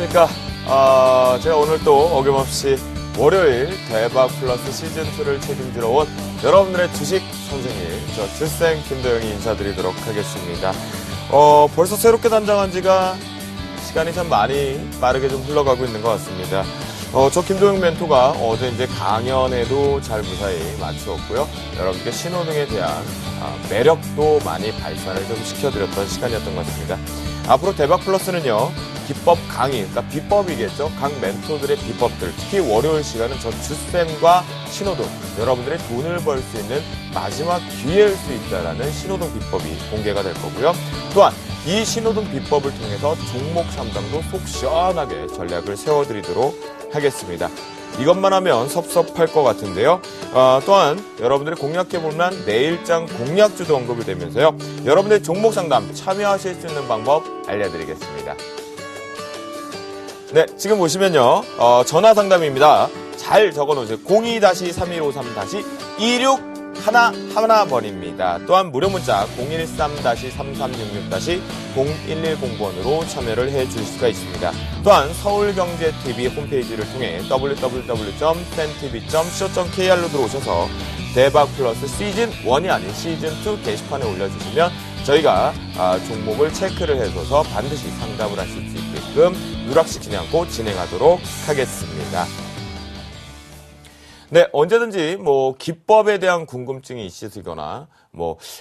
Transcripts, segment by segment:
안녕하십니까. 제가 오늘 또 어김없이 월요일 대박 플러스 시즌2를 책임지러 온 여러분들의 주식 선생님, 저 주생 김도영이 인사드리도록 하겠습니다. 벌써 새롭게 단장한 지가 시간이 참 많이 빠르게 좀 흘러가고 있는 것 같습니다. 저 김도영 멘토가 어제 이제 강연에도 잘 무사히 마치었고요. 여러분께 신호등에 대한 매력도 많이 발산을 좀 시켜드렸던 시간이었던 것 같습니다. 앞으로 대박 플러스는요, 기법 강의, 그러니까 비법이겠죠. 각 멘토들의 비법들, 특히 월요일 시간은 저 주쌤과 신호등, 여러분들의 돈을 벌 수 있는 마지막 기회일 수 있다라는 신호등 비법이 공개가 될 거고요. 또한 이 신호등 비법을 통해서 종목 상담도 속 시원하게 전략을 세워드리도록 하겠습니다. 이것만 하면 섭섭할 것 같은데요. 또한 여러분들이 공략해볼만 내일장 공략주도 언급이 되면서요. 여러분들의 종목 상담 참여하실 수 있는 방법 알려드리겠습니다. 네, 지금 보시면요. 전화 상담입니다. 잘 적어놓으세요. 02-315-2611번입니다. 또한 무료 문자 013-3366-0110번으로 참여를 해주실 수가 있습니다. 또한 서울경제TV 홈페이지를 통해 www.fantv.co.kr로 들어오셔서 대박 플러스 시즌1이 아닌 시즌2 게시판에 올려주시면 저희가 종목을 체크를 해줘서 반드시 상담을 하실 수 있게끔 누락시키지 않고 진행하도록 하겠습니다. 네, 언제든지 기법에 대한 궁금증이 있으시거나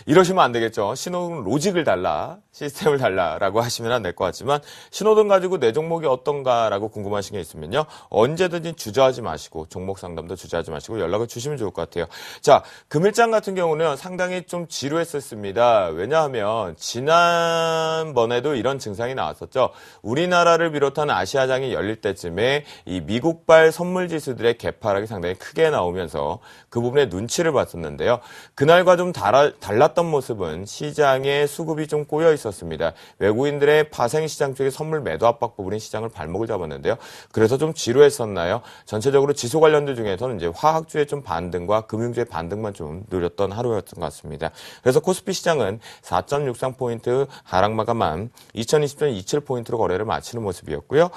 이러시면 안 되겠죠. 신호등 로직을 달라, 시스템을 달라라고 하시면 안 될 것 같지만 신호등 가지고 내 종목이 어떤가라고 궁금하신 게 있으면요. 언제든지 주저하지 마시고 종목 상담도 주저하지 마시고 연락을 주시면 좋을 것 같아요. 자, 금일장 같은 경우는 상당히 좀 지루했었습니다. 왜냐하면 지난번에도 이런 증상이 나왔었죠. 우리나라를 비롯한 아시아장이 열릴 때쯤에 이 미국발 선물 지수들의 개파락이 상당히 크게 나오면서 그 부분에 눈치를 봤었는데요. 그날과 좀 달랐던 모습은 시장의 수급이 좀 꼬여 있었습니다. 외국인들의 파생시장 쪽의 선물 매도 압박 부분이 시장을 발목을 잡았는데요. 그래서 좀 지루했었나요? 전체적으로 지수 관련주 중에서는 이제 화학주의 좀 반등과 금융주의 반등만 좀 누렸던 하루였던 것 같습니다. 그래서 코스피 시장은 4.63포인트 하락 마감한 2020.27포인트로 거래를 마치는 모습이었고요.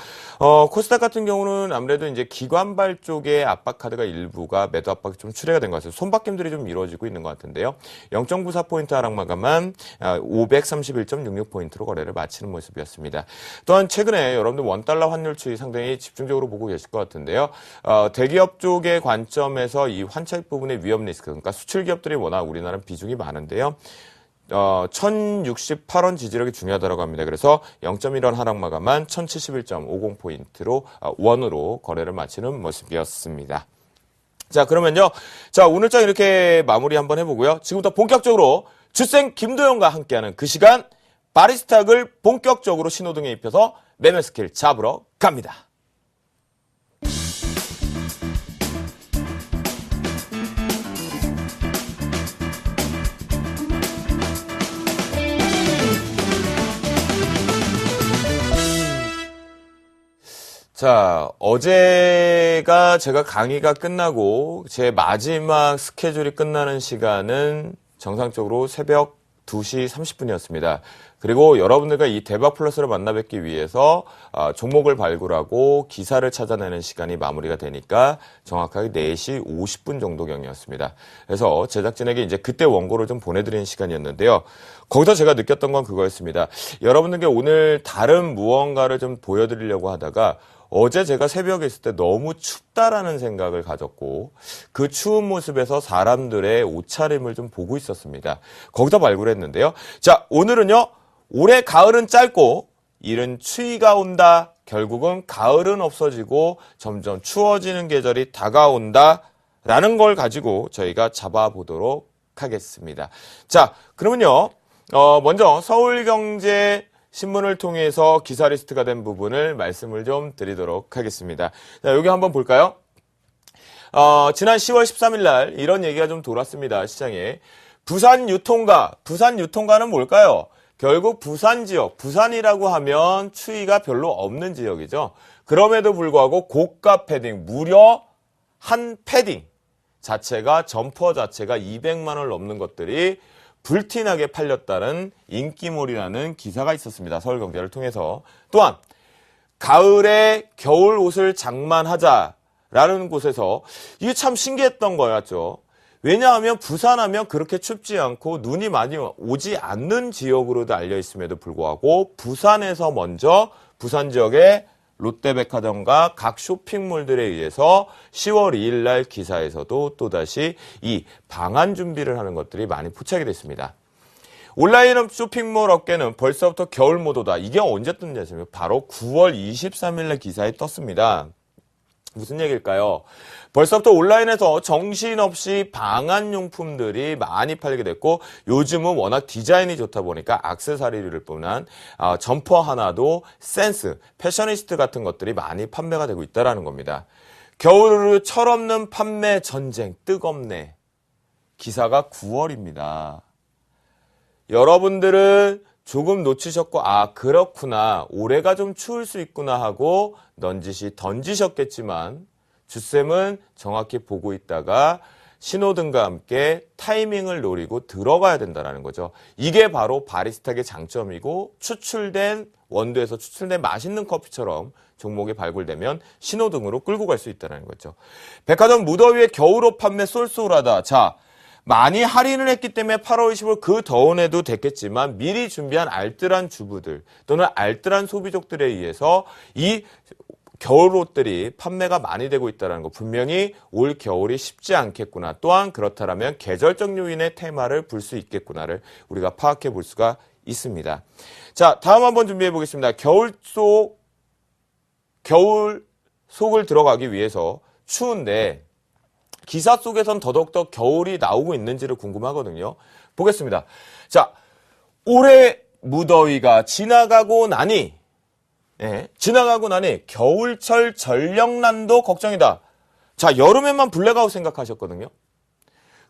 코스닥 같은 경우는 아무래도 이제 기관발 쪽의 압박 카드가 일부가 매도 압박이 좀 출회가 된 것 같습니다. 손바뀜들이 좀 이루어지고 있는 것 같은데요. 0.94포인트 하락 마감한 531.66포인트로 거래를 마치는 모습이었습니다. 또한 최근에 여러분들 원달러 환율 추이 상당히 집중적으로 보고 계실 것 같은데요. 대기업 쪽의 관점에서 이 환차익 부분의 위험 리스크, 그러니까 수출 기업들이 워낙 우리나라는 비중이 많은데요. 1068원 지지력이 중요하다고 합니다. 그래서 0.1원 하락 마감한 1071.50포인트로 원으로 거래를 마치는 모습이었습니다. 자, 그러면요. 자, 오늘장 이렇게 마무리 한번 해보고요. 지금부터 본격적으로 주생 김도영과 함께하는 그 시간, 바리스탁을 본격적으로 신호등에 입혀서 매매 스킬 잡으러 갑니다. 자, 어제가 제가 강의가 끝나고 제 마지막 스케줄이 끝나는 시간은 정상적으로 새벽 2시 30분이었습니다. 그리고 여러분들과 이 대박 플러스를 만나 뵙기 위해서 종목을 발굴하고 기사를 찾아내는 시간이 마무리가 되니까 정확하게 4시 50분 정도경이었습니다. 그래서 제작진에게 이제 그때 원고를 좀 보내드리는 시간이었는데요. 거기서 제가 느꼈던 건 그거였습니다. 여러분들께 오늘 다른 무언가를 좀 보여드리려고 하다가 어제 제가 새벽에 있을 때 너무 춥다라는 생각을 가졌고 그 추운 모습에서 사람들의 옷차림을 좀 보고 있었습니다. 거기다 발굴했는데요. 자, 오늘은요. 올해 가을은 짧고 이른 추위가 온다. 결국은 가을은 없어지고 점점 추워지는 계절이 다가온다라는 걸 가지고 저희가 잡아보도록 하겠습니다. 자, 그러면요. 먼저 서울경제 신문을 통해서 기사 리스트가 된 부분을 말씀을 좀 드리도록 하겠습니다. 자, 여기 한번 볼까요? 지난 10월 13일 날 이런 얘기가 좀 돌았습니다. 시장에. 부산 유통가는 뭘까요? 결국 부산 지역, 부산이라고 하면 추위가 별로 없는 지역이죠. 그럼에도 불구하고 고가 패딩, 무려 한 패딩 자체가, 점퍼 자체가 200만 원을 넘는 것들이 불티나게 팔렸다는 인기몰이라는 기사가 있었습니다. 서울경제를 통해서. 또한 가을에 겨울 옷을 장만하자라는 곳에서 이게 참 신기했던 거였죠. 왜냐하면 부산하면 그렇게 춥지 않고 눈이 많이 오지 않는 지역으로도 알려 있음에도 불구하고 부산에서 먼저 부산 지역의 롯데백화점과 각 쇼핑몰들에 의해서 10월 2일 날 기사에서도 또다시 이 방한 준비를 하는 것들이 많이 포착이 됐습니다. 온라인 쇼핑몰 업계는 벌써부터 겨울 모드다. 이게 언제 떴는지 아시면 바로 9월 23일 날 기사에 떴습니다. 무슨 얘기일까요? 벌써부터 온라인에서 정신없이 방한용품들이 많이 팔리게 됐고 요즘은 워낙 디자인이 좋다 보니까 액세서리를 뿐만 점퍼 하나도 센스, 패셔니스트 같은 것들이 많이 판매가 되고 있다는 겁니다. 겨울을 철없는 판매 전쟁 뜨겁네. 기사가 9월입니다. 여러분들은 조금 놓치셨고 그렇구나. 올해가 좀 추울 수 있구나 하고 넌지시 던지셨겠지만 주쌤은 정확히 보고 있다가 신호등과 함께 타이밍을 노리고 들어가야 된다는 거죠. 이게 바로 바리스타의 장점이고 원두에서 추출된 맛있는 커피처럼 종목이 발굴되면 신호등으로 끌고 갈 수 있다는 거죠. 백화점 무더위에 겨울옷 판매 쏠쏠하다. 자, 많이 할인을 했기 때문에 8월 25일 그 더운 해도 됐겠지만 미리 준비한 알뜰한 주부들 또는 알뜰한 소비족들에 의해서 이 겨울옷들이 판매가 많이 되고 있다는 거 분명히 올 겨울이 쉽지 않겠구나. 또한 그렇다면 계절적 요인의 테마를 불 수 있겠구나를 우리가 파악해 볼 수가 있습니다. 자, 다음 한번 준비해 보겠습니다. 겨울 속을 들어가기 위해서 추운데 기사 속에선 더더욱더 겨울이 나오고 있는지를 궁금하거든요. 보겠습니다. 자, 올해 무더위가 지나가고 나니 겨울철 전력난도 걱정이다. 자, 여름에만 블랙아웃 생각하셨거든요.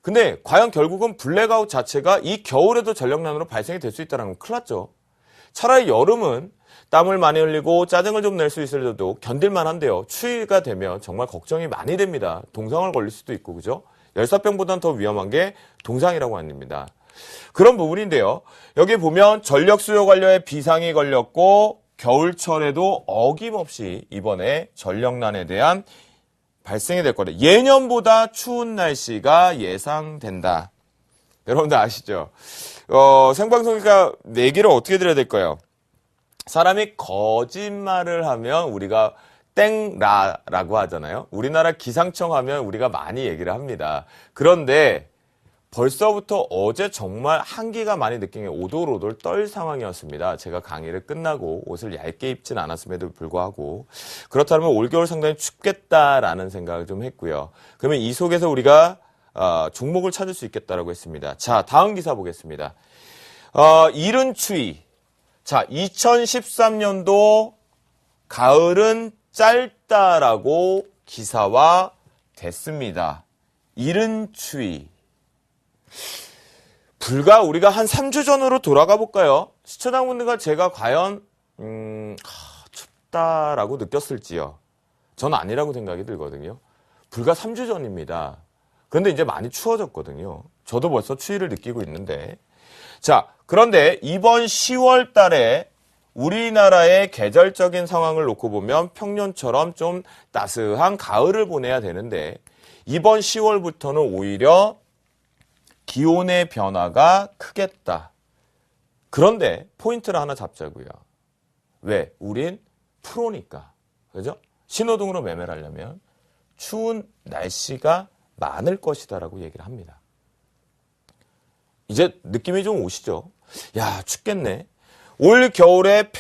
근데 과연 결국은 블랙아웃 자체가 이 겨울에도 전력난으로 발생이 될 수 있다는 건 큰일 났죠. 차라리 여름은 땀을 많이 흘리고 짜증을 좀 낼 수 있을지도 견딜만 한데요. 추위가 되면 정말 걱정이 많이 됩니다. 동상을 걸릴 수도 있고, 그죠? 열사병보다는 더 위험한 게 동상이라고 합니다. 그런 부분인데요. 여기 보면 전력 수요 관련해 비상이 걸렸고 겨울철에도 어김없이 이번에 전력난에 대한 발생이 될 거다. 예년보다 추운 날씨가 예상된다. 여러분들 아시죠? 생방송이니까 얘기를 어떻게 드려야 될까요? 사람이 거짓말을 하면 우리가 땡라라고 하잖아요. 우리나라 기상청 하면 우리가 많이 얘기를 합니다. 그런데 벌써부터 어제 정말 한기가 많이 느낀 게 오돌오돌 떨 상황이었습니다. 제가 강의를 끝나고 옷을 얇게 입진 않았음에도 불구하고 그렇다면 올겨울 상당히 춥겠다라는 생각을 좀 했고요. 그러면 이 속에서 우리가 종목을 찾을 수 있겠다라고 했습니다. 자, 다음 기사 보겠습니다. 이른 추위. 자, 2013년도 가을은 짧다라고 기사화 됐습니다. 이른 추위. 불과 우리가 한 3주 전으로 돌아가 볼까요? 시청자분들과 제가 과연 춥다라고 느꼈을지요. 저는 아니라고 생각이 들거든요. 불과 3주 전입니다. 그런데 이제 많이 추워졌거든요. 저도 벌써 추위를 느끼고 있는데. 자, 그런데 이번 10월 달에 우리나라의 계절적인 상황을 놓고 보면 평년처럼 좀 따스한 가을을 보내야 되는데 이번 10월부터는 오히려 기온의 변화가 크겠다. 그런데 포인트를 하나 잡자고요. 왜? 우린 프로니까. 그죠? 신호등으로 매매를 하려면 추운 날씨가 많을 것이다라고 얘기를 합니다. 이제 느낌이 좀 오시죠? 야, 춥겠네. 올 겨울에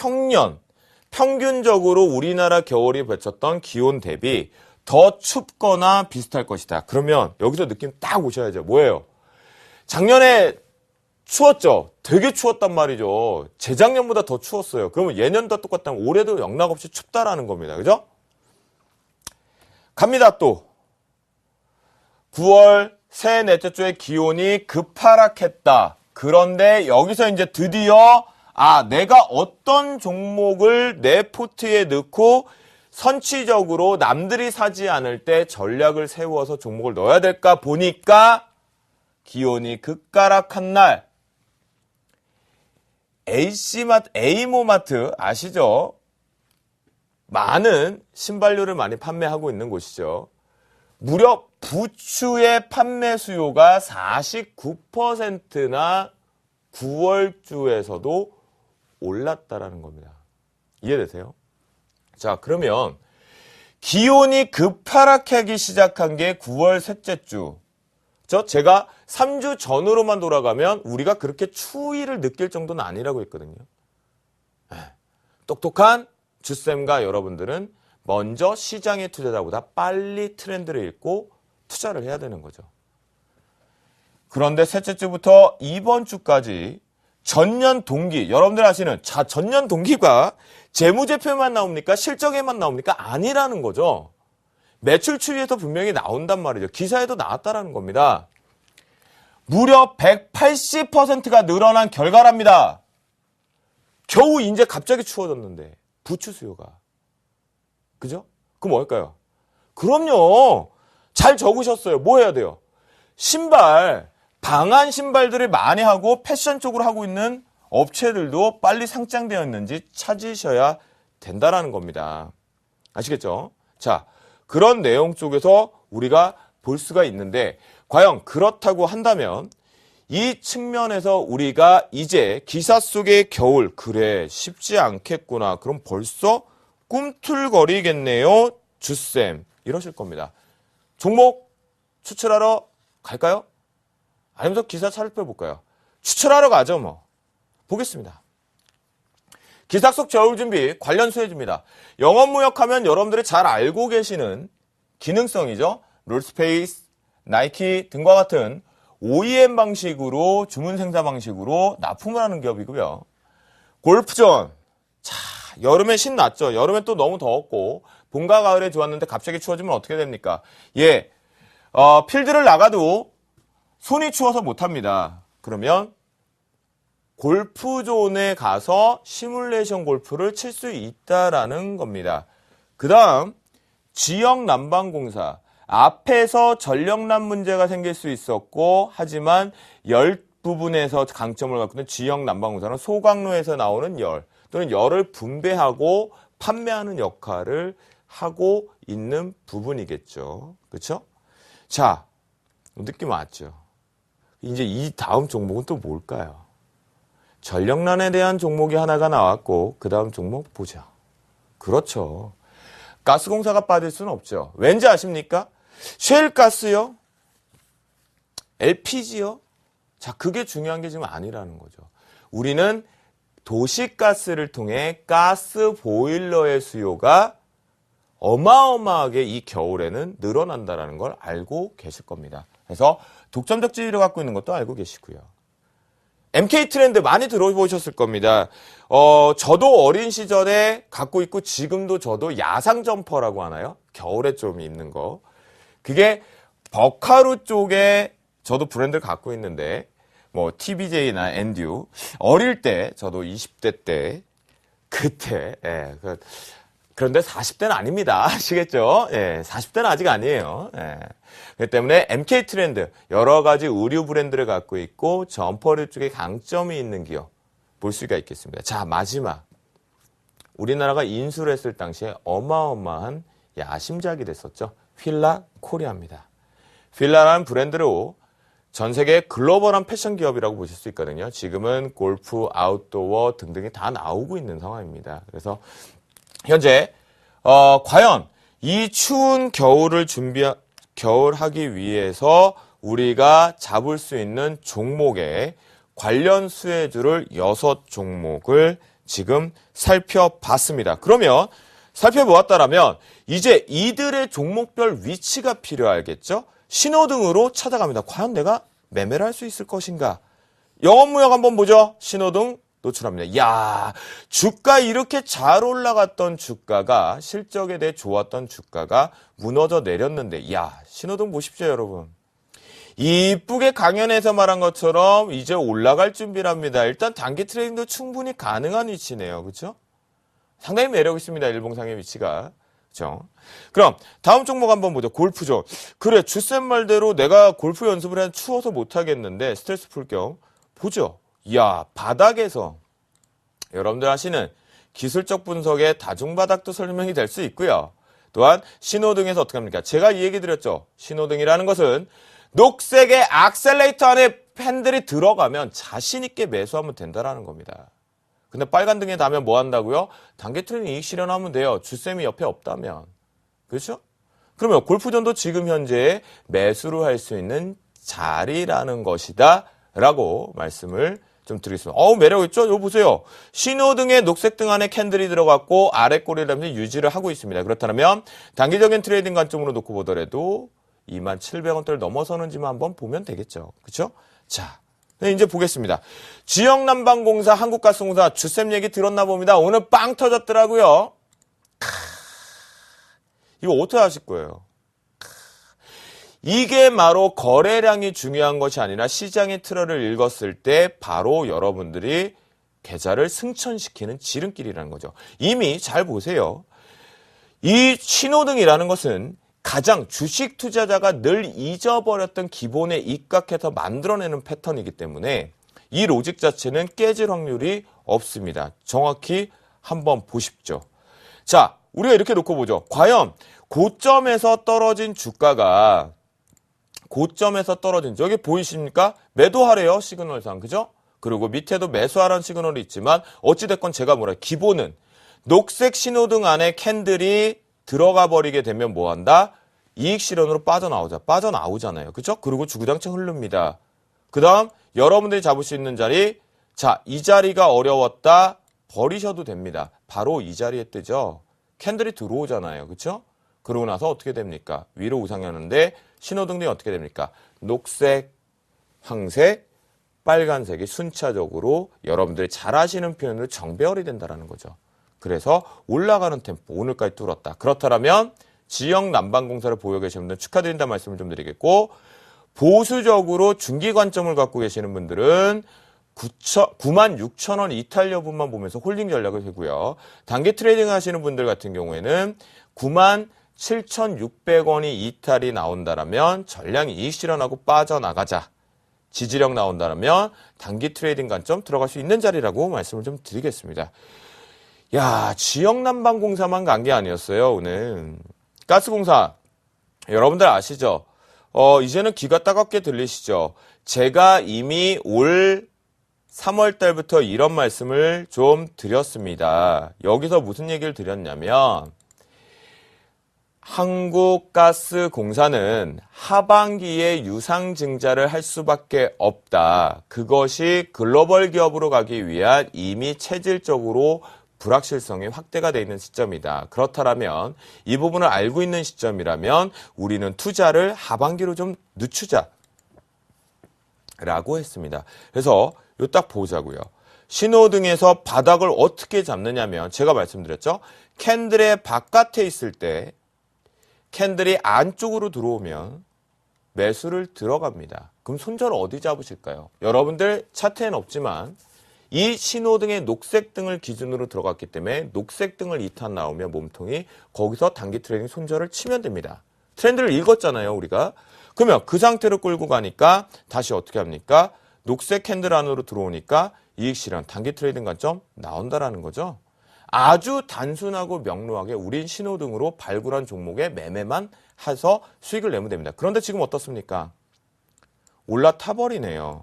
평균적으로 우리나라 겨울이 펼쳤던 기온 대비 더 춥거나 비슷할 것이다. 그러면 여기서 느낌 딱 오셔야죠. 뭐예요? 작년에 추웠죠? 되게 추웠단 말이죠. 재작년보다 더 추웠어요. 그러면 예년도 똑같다면 올해도 영락없이 춥다라는 겁니다. 그죠? 갑니다, 또. 9월 새 넷째 주에 기온이 급하락했다. 그런데 여기서 이제 드디어 내가 어떤 종목을 내 포트에 넣고 선취적으로 남들이 사지 않을 때 전략을 세워서 종목을 넣어야 될까 보니까 기온이 급가락한 날 A모마트 아시죠? 많은 신발류를 많이 판매하고 있는 곳이죠. 무려 부추의 판매 수요가 49%나 9월주에서도 올랐다라는 겁니다. 이해되세요? 자, 그러면 기온이 급하락하기 시작한 게 9월 셋째 주. 제가 3주 전으로만 돌아가면 우리가 그렇게 추위를 느낄 정도는 아니라고 했거든요. 똑똑한 주쌤과 여러분들은 먼저 시장의 투자자보다 빨리 트렌드를 읽고 투자를 해야 되는 거죠. 그런데 셋째 주부터 이번 주까지 전년 동기, 여러분들 아시는 전년 동기가 재무제표에만 나옵니까? 실적에만 나옵니까? 아니라는 거죠. 매출 추이에서 분명히 나온단 말이죠. 기사에도 나왔다라는 겁니다. 무려 180%가 늘어난 결과랍니다. 겨우 이제 갑자기 추워졌는데 부추 수요가. 그죠? 그럼 뭘까요? 그럼요. 잘 적으셨어요. 뭐 해야 돼요? 신발, 방한 신발들을 많이 하고 패션 쪽으로 하고 있는 업체들도 빨리 상장되었는지 찾으셔야 된다라는 겁니다. 아시겠죠? 자, 그런 내용 쪽에서 우리가 볼 수가 있는데 과연 그렇다고 한다면 이 측면에서 우리가 이제 기사 속의 겨울, 그래 쉽지 않겠구나. 그럼 벌써 꿈틀거리겠네요. 주쌤 이러실 겁니다. 종목 추출하러 갈까요? 아니면서 기사 살펴볼까요? 추출하러 가죠 뭐. 보겠습니다. 기사 속 겨울 준비 관련 수혜주입니다. 영업무역하면 여러분들이 잘 알고 계시는 기능성이죠. 롤스페이스, 나이키 등과 같은 OEM 방식으로 주문 생산 방식으로 납품을 하는 기업이고요. 골프존. 자, 여름에 신났죠. 여름에 또 너무 더웠고 봄과 가을에 좋았는데 갑자기 추워지면 어떻게 됩니까? 필드를 나가도 손이 추워서 못합니다. 그러면 골프존에 가서 시뮬레이션 골프를 칠 수 있다라는 겁니다. 그 다음 지역난방공사. 앞에서 전력난 문제가 생길 수 있었고 하지만 열 부분에서 강점을 갖고 있는 지역난방공사는 소각로에서 나오는 열 또는 열을 분배하고 판매하는 역할을 하고 있는 부분이겠죠. 그렇죠? 자, 느낌 왔죠? 이제 이 다음 종목은 또 뭘까요? 전력난에 대한 종목이 하나가 나왔고 그 다음 종목 보자. 그렇죠. 가스공사가 빠질 수는 없죠. 왠지 아십니까? 셰일가스요? LPG요? 자, 그게 중요한 게 지금 아니라는 거죠. 우리는 도시가스를 통해 가스 보일러의 수요가 어마어마하게 이 겨울에는 늘어난다는 걸 알고 계실 겁니다. 그래서 독점적 지위를 갖고 있는 것도 알고 계시고요. MK 트렌드 많이 들어보셨을 겁니다. 저도 어린 시절에 갖고 있고 지금도 저도 야상 점퍼라고 하나요? 겨울에 좀 입는 거. 그게 버카루 쪽에 저도 브랜드를 갖고 있는데 뭐 TBJ나 엔듀 어릴 때 저도 20대 때 그때 그런데 40대는 아닙니다. 아시겠죠? 40대는 아직 아니에요. 그렇기 때문에 MK 트렌드 여러 가지 의류 브랜드를 갖고 있고 점퍼류 쪽에 강점이 있는 기업 볼 수가 있겠습니다. 자, 마지막 우리나라가 인수를 했을 당시에 어마어마한 야심작이 됐었죠. 휠라 코리아입니다. 휠라라는 브랜드로 전 세계 글로벌한 패션 기업이라고 보실 수 있거든요. 지금은 골프, 아웃도어 등등이 다 나오고 있는 상황입니다. 그래서 현재 과연 이 추운 겨울을 겨울하기 위해서 우리가 잡을 수 있는 종목의 관련 수혜주를 6종목을 지금 살펴봤습니다. 그러면 살펴보았다라면 이제 이들의 종목별 위치가 필요하겠죠? 신호등으로 찾아갑니다. 과연 내가 매매를 할 수 있을 것인가? 영업무역 한번 보죠. 신호등 노출합니다. 이야, 주가 이렇게 잘 올라갔던 주가가 실적에 대해 좋았던 주가가 무너져 내렸는데 이야, 신호등 보십시오, 여러분. 이쁘게 강연에서 말한 것처럼 이제 올라갈 준비랍니다. 일단 단기 트레이딩도 충분히 가능한 위치네요. 그렇죠? 상당히 매력 있습니다. 일봉상의 위치가. 그렇죠? 그럼 다음 종목 한번 보죠. 골프죠. 그래, 주쌤 말대로 내가 골프 연습을 해서 추워서 못 하겠는데 스트레스 풀 겸 보죠. 이야, 바닥에서 여러분들 아시는 기술적 분석의 다중바닥도 설명이 될 수 있고요. 또한 신호등에서 어떻게 합니까? 제가 이 얘기 드렸죠. 신호등이라는 것은 녹색의 악셀레이터 안에 팬들이 들어가면 자신 있게 매수하면 된다는 겁니다. 근데 빨간 등에 닿으면 뭐 한다고요? 단기 트레이딩 이익 실현하면 돼요. 주쌤이 옆에 없다면. 그렇죠? 그러면 골프존도 지금 현재 매수를 할 수 있는 자리라는 것이다 라고 말씀을 좀 드리겠습니다. 매력 있죠? 이거 보세요. 신호등에 녹색등 안에 캔들이 들어갔고 아래 꼬리라면서 유지를 하고 있습니다. 그렇다면 단기적인 트레이딩 관점으로 놓고 보더라도 27,000원대를 넘어서는지만 한번 보면 되겠죠. 그렇죠? 자, 이제 보겠습니다. 지역난방공사, 한국가스공사 주쌤 얘기 들었나 봅니다. 오늘 빵 터졌더라고요. 이거 어떻게 하실 거예요? 이게 바로 거래량이 중요한 것이 아니라 시장의 트렌드를 읽었을 때 바로 여러분들이 계좌를 승천시키는 지름길이라는 거죠. 이미 잘 보세요. 이 신호등이라는 것은 가장 주식 투자자가 늘 잊어버렸던 기본에 입각해서 만들어내는 패턴이기 때문에 이 로직 자체는 깨질 확률이 없습니다. 정확히 한번 보십시오. 자, 우리가 이렇게 놓고 보죠. 과연 고점에서 떨어진 주가가 여기 보이십니까? 매도하래요, 시그널상. 그죠? 그리고 밑에도 매수하라는 시그널이 있지만 어찌됐건 제가 기본은 녹색 신호등 안에 캔들이 들어가 버리게 되면 뭐 한다? 이익 실현으로 빠져나오잖아요. 그죠? 그리고 주구장창 흐릅니다. 그 다음 여러분들이 잡을 수 있는 자리, 자, 이 자리가 어려웠다, 버리셔도 됩니다. 바로 이 자리에 뜨죠. 캔들이 들어오잖아요. 그렇죠? 그러고 나서 어떻게 됩니까? 위로 우상향하는데 신호등이 어떻게 됩니까? 녹색, 황색, 빨간색이 순차적으로 여러분들이 잘 아시는 표현으로 정배열이 된다는 거죠. 그래서 올라가는 템포, 오늘까지 뚫었다. 그렇다면 지역 난방공사를 보유 계시는 분들 축하드린다는 말씀을 좀 드리겠고, 보수적으로 중기 관점을 갖고 계시는 분들은 96,000원 이탈 여부만 보면서 홀딩 전략을 하고요. 단기 트레이딩 하시는 분들 같은 경우에는 97,600원이 이탈이 나온다라면 전량이 이익 실현하고 빠져나가자. 지지력 나온다면 단기 트레이딩 관점 들어갈 수 있는 자리라고 말씀을 좀 드리겠습니다. 야, 지역난방공사만 간 게 아니었어요, 오늘. 가스공사, 여러분들 아시죠? 이제는 귀가 따갑게 들리시죠? 제가 이미 올 3월 달부터 이런 말씀을 좀 드렸습니다. 여기서 무슨 얘기를 드렸냐면, 한국가스공사는 하반기에 유상증자를 할 수밖에 없다. 그것이 글로벌 기업으로 가기 위한 이미 체질적으로 불확실성이 확대가 되어 있는 시점이다. 그렇다면 이 부분을 알고 있는 시점이라면 우리는 투자를 하반기로 좀 늦추자 라고 했습니다. 그래서 요 딱 보자고요. 신호등에서 바닥을 어떻게 잡느냐면 제가 말씀드렸죠. 캔들의 바깥에 있을 때 캔들이 안쪽으로 들어오면 매수를 들어갑니다. 그럼 손절을 어디 잡으실까요? 여러분들 차트에는 없지만 이 신호등의 녹색등을 기준으로 들어갔기 때문에 녹색등을 2탄 나오면 몸통이 거기서 단기 트레이딩 손절을 치면 됩니다. 트렌드를 읽었잖아요, 우리가. 그러면 그 상태로 끌고 가니까 다시 어떻게 합니까? 녹색 캔들 안으로 들어오니까 이익 실현, 단기 트레이딩 관점 나온다라는 거죠. 아주 단순하고 명료하게 우린 신호등으로 발굴한 종목에 매매만 해서 수익을 내면 됩니다. 그런데 지금 어떻습니까? 올라타버리네요.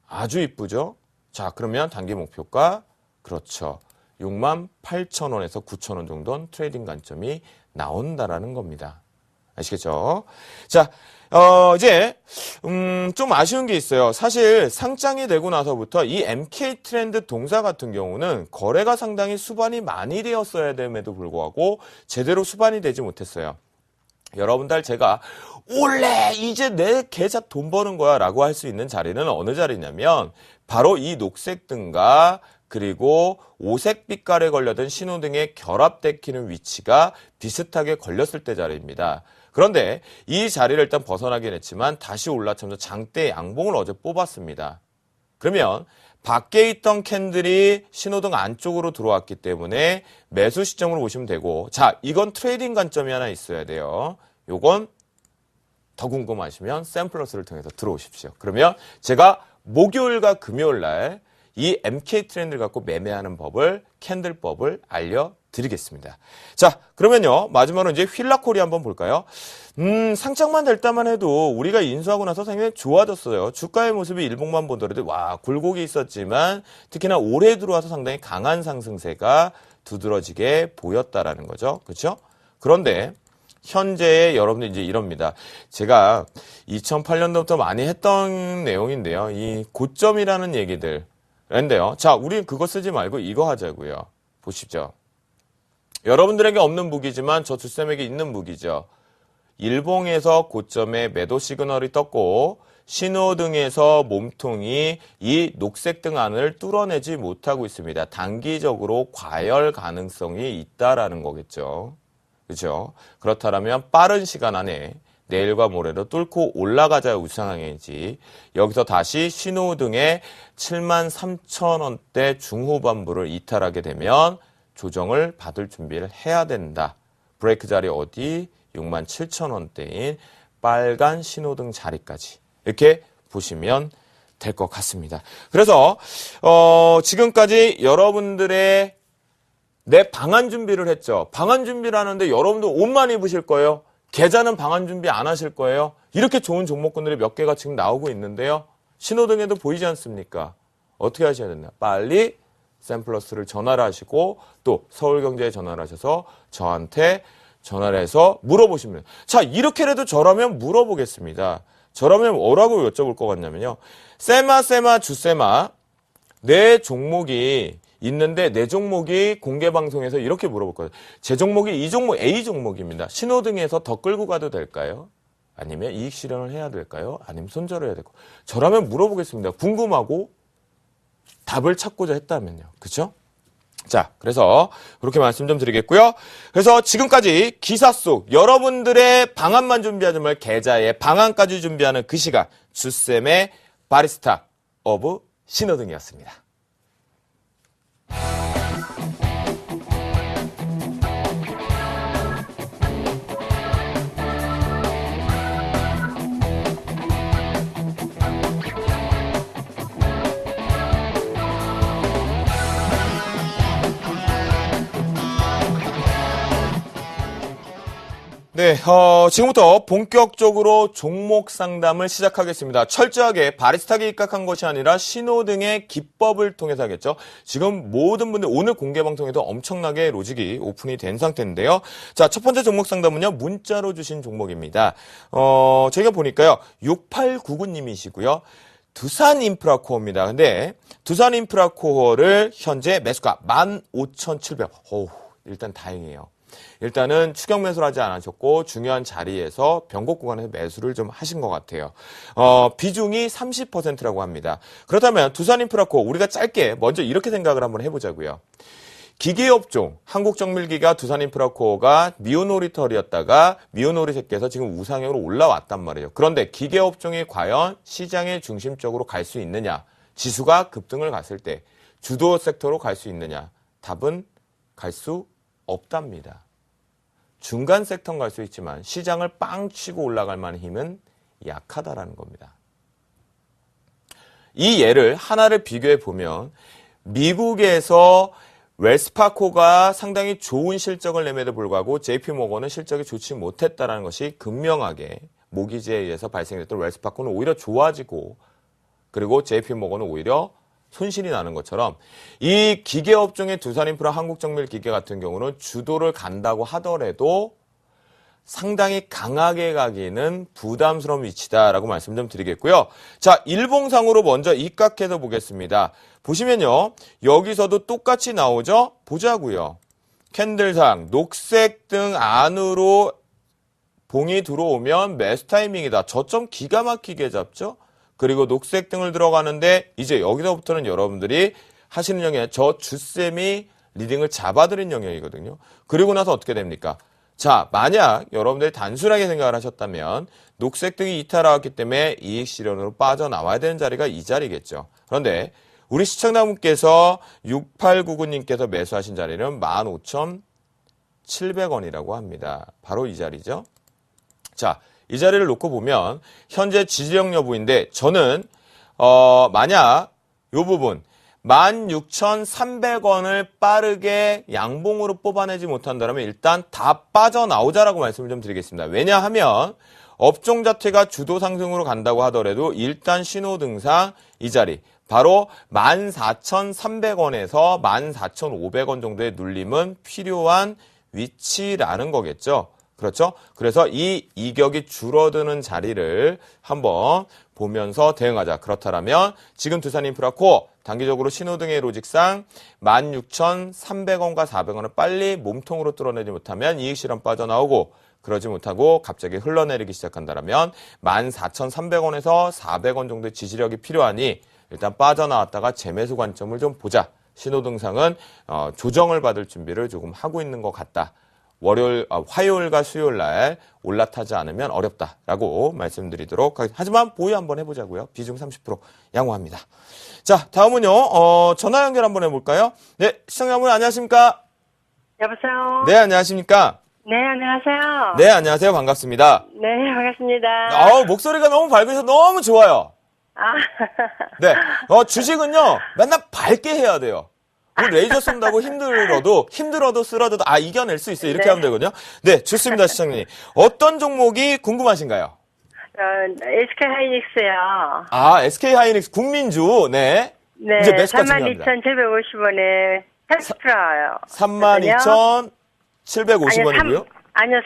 아주 이쁘죠? 자, 그러면 단기 목표가 그렇죠. 68,000원에서 9,000원 정도는 트레이딩 관점이 나온다라는 겁니다. 아시겠죠? 자, 이제 좀 아쉬운 게 있어요. 사실 상장이 되고 나서부터 이 MK 트렌드 동사 같은 경우는 거래가 상당히 수반이 많이 되었어야 됨에도 불구하고 제대로 수반이 되지 못했어요. 여러분들 제가 원래 이제 내 계좌 돈 버는 거야 라고 할 수 있는 자리는 어느 자리냐면 바로 이 녹색등과 그리고 오색 빛깔에 걸려든 신호등의 결합되키는 위치가 비슷하게 걸렸을 때 자리입니다. 그런데 이 자리를 일단 벗어나긴 했지만 다시 올라차면서 장대 양봉을 어제 뽑았습니다. 그러면 밖에 있던 캔들이 신호등 안쪽으로 들어왔기 때문에 매수 시점으로 보시면 되고, 자, 이건 트레이딩 관점이 하나 있어야 돼요. 요건 더 궁금하시면 샘플러스를 통해서 들어오십시오. 그러면 제가 목요일과 금요일 날 이 MK 트렌드를 갖고 매매하는 법을, 캔들법을 알려드리겠습니다. 자, 그러면요. 마지막으로 이제 휠라코리 한번 볼까요? 상장만 될 때만 해도 우리가 인수하고 나서 상당히 좋아졌어요. 주가의 모습이 일봉만 보더라도 와, 굴곡이 있었지만 특히나 올해 들어와서 상당히 강한 상승세가 두드러지게 보였다라는 거죠. 그렇죠? 그런데 현재 여러분들 이제 이럽니다. 제가 2008년도부터 많이 했던 내용인데요. 이 고점이라는 얘기들. 그런데요. 자, 우리는 그거 쓰지 말고 이거 하자고요. 보십시오. 여러분들에게 없는 무기지만 저 주쌤에게 있는 무기죠. 일봉에서 고점에 매도 시그널이 떴고 신호등에서 몸통이 이 녹색 등 안을 뚫어내지 못하고 있습니다. 단기적으로 과열 가능성이 있다라는 거겠죠. 그렇죠? 그렇다면 빠른 시간 안에 내일과 모레로 뚫고 올라가자 우상향이지 여기서 다시 신호등의 73,000원대 중후반부를 이탈하게 되면 조정을 받을 준비를 해야 된다. 브레이크 자리 어디? 67,000원대인 빨간 신호등 자리까지 이렇게 보시면 될 것 같습니다. 그래서 지금까지 여러분들의 내 방한 준비를 했죠. 방한 준비를 하는데 여러분들 옷만 입으실 거예요. 계좌는 방한 준비 안 하실 거예요. 이렇게 좋은 종목군들이 몇 개가 지금 나오고 있는데요. 신호등에도 보이지 않습니까? 어떻게 하셔야 되나? 빨리 샘플러스를 전화를 하시고 또 서울경제에 전화를 하셔서 저한테 전화를 해서 물어보시면 자, 이렇게라도 저라면 물어보겠습니다. 저라면 뭐라고 여쭤볼 것 같냐면요. 세마 주세마 내 종목이 있는데 내 종목이 공개방송에서 이렇게 물어볼 거예요. 제 종목이 이 종목 A 종목입니다. 신호등에서 더 끌고 가도 될까요? 아니면 이익 실현을 해야 될까요? 아니면 손절을 해야 될까요? 저라면 물어보겠습니다. 궁금하고 답을 찾고자 했다면요. 그렇죠? 자, 그래서 그렇게 말씀 좀 드리겠고요. 그래서 지금까지 기사 속 여러분들의 방안만 준비하지 말 계좌에 방안까지 준비하는 그 시간 주쌤의 바리스타 오브 신호등이었습니다. 네, 지금부터 본격적으로 종목 상담을 시작하겠습니다. 철저하게 바리스타에 입각한 것이 아니라 신호등의 기법을 통해서 하겠죠. 지금 모든 분들 오늘 공개 방송에도 엄청나게 로직이 오픈이 된 상태인데요. 자, 첫 번째 종목 상담은요. 문자로 주신 종목입니다. 저희가 보니까요. 6899님이시고요. 두산인프라코어입니다. 근데 두산인프라코어를 현재 매수가 15,700. 일단 다행이에요. 일단은 추격 매수를 하지 않으셨고 중요한 자리에서 변곡 구간에서 매수를 좀 하신 것 같아요. 비중이 30%라고 합니다. 그렇다면 두산인프라코어 우리가 짧게 먼저 이렇게 생각을 한번 해보자고요. 기계업종 한국정밀기가 두산인프라코어가 미오노리털이었다가 미오노리새끼에서 지금 우상향으로 올라왔단 말이에요. 그런데 기계업종이 과연 시장의 중심적으로 갈 수 있느냐? 지수가 급등을 갔을 때 주도 섹터로 갈 수 있느냐? 답은 갈 수 없답니다. 중간 섹터는 갈 수 있지만 시장을 빵 치고 올라갈 만한 힘은 약하다라는 겁니다. 이 예를 하나를 비교해 보면 미국에서 웰스파코가 상당히 좋은 실적을 내매도 불구하고 JP모건은 실적이 좋지 못했다는 것이 극명하게 모기지에 의해서 발생했던 웰스파코는 오히려 좋아지고 그리고 JP모건은 오히려 손실이 나는 것처럼 이 기계업종의 두산인프라 한국정밀기계 같은 경우는 주도를 간다고 하더라도 상당히 강하게 가기는 부담스러운 위치다라고 말씀 좀 드리겠고요. 자, 일봉상으로 먼저 입각해서 보겠습니다. 보시면요. 여기서도 똑같이 나오죠? 보자고요. 캔들상 녹색 등 안으로 봉이 들어오면 매수 타이밍이다. 저점 기가 막히게 잡죠? 그리고 녹색 등을 들어가는데 이제 여기서부터는 여러분들이 하시는 영역, 저 주쌤이 리딩을 잡아드린 영역이거든요. 그리고 나서 어떻게 됩니까? 자, 만약 여러분들이 단순하게 생각을 하셨다면 녹색 등이 이탈하기 때문에 이익 실현으로 빠져나와야 되는 자리가 이 자리겠죠. 그런데 우리 시청자분께서 6899님께서 매수하신 자리는 15,700원이라고 합니다. 바로 이 자리죠. 자, 이 자리를 놓고 보면 현재 지지력 여부인데 저는 만약 이 부분 16,300원을 빠르게 양봉으로 뽑아내지 못한다면 일단 다 빠져나오자라고 말씀을 좀 드리겠습니다. 왜냐하면 업종 자체가 주도 상승으로 간다고 하더라도 일단 신호등상 이 자리 바로 14,300원에서 14,500원 정도의 눌림은 필요한 위치라는 거겠죠. 그렇죠? 그래서 이 이격이 줄어드는 자리를 한번 보면서 대응하자. 그렇다면 지금 두산인프라코어 단기적으로 신호등의 로직상 16,300원과 400원을 빨리 몸통으로 뚫어내지 못하면 이익 실현 빠져나오고 그러지 못하고 갑자기 흘러내리기 시작한다면 14,300원에서 400원 정도의 지지력이 필요하니 일단 빠져나왔다가 재매수 관점을 좀 보자. 신호등상은 조정을 받을 준비를 조금 하고 있는 것 같다. 화요일과 수요일 날 올라타지 않으면 어렵다라고 말씀드리도록 하겠습니다. 하지만 보유 한번 해보자고요. 비중 30% 양호합니다. 자, 다음은요. 전화 연결 한번 해볼까요? 네, 시청자분 안녕하십니까? 여보세요? 네, 안녕하십니까? 네, 안녕하세요. 네, 안녕하세요. 반갑습니다. 네, 반갑습니다. 목소리가 너무 밝으셔서 너무 좋아요. 아, 네, 주식은요, 맨날 밝게 해야 돼요. 우리 레이저 쏜다고 힘들어도 쓰러져도, 이겨낼 수 있어. 이렇게 네. 하면 되거든요. 네, 좋습니다, 시청자님. 어떤 종목이 궁금하신가요? SK 하이닉스요. SK 하이닉스 국민주, 네. 네, 이제 매수가 중요합니다. 32,750원에 30%요. 32,750원이고요. 아니요,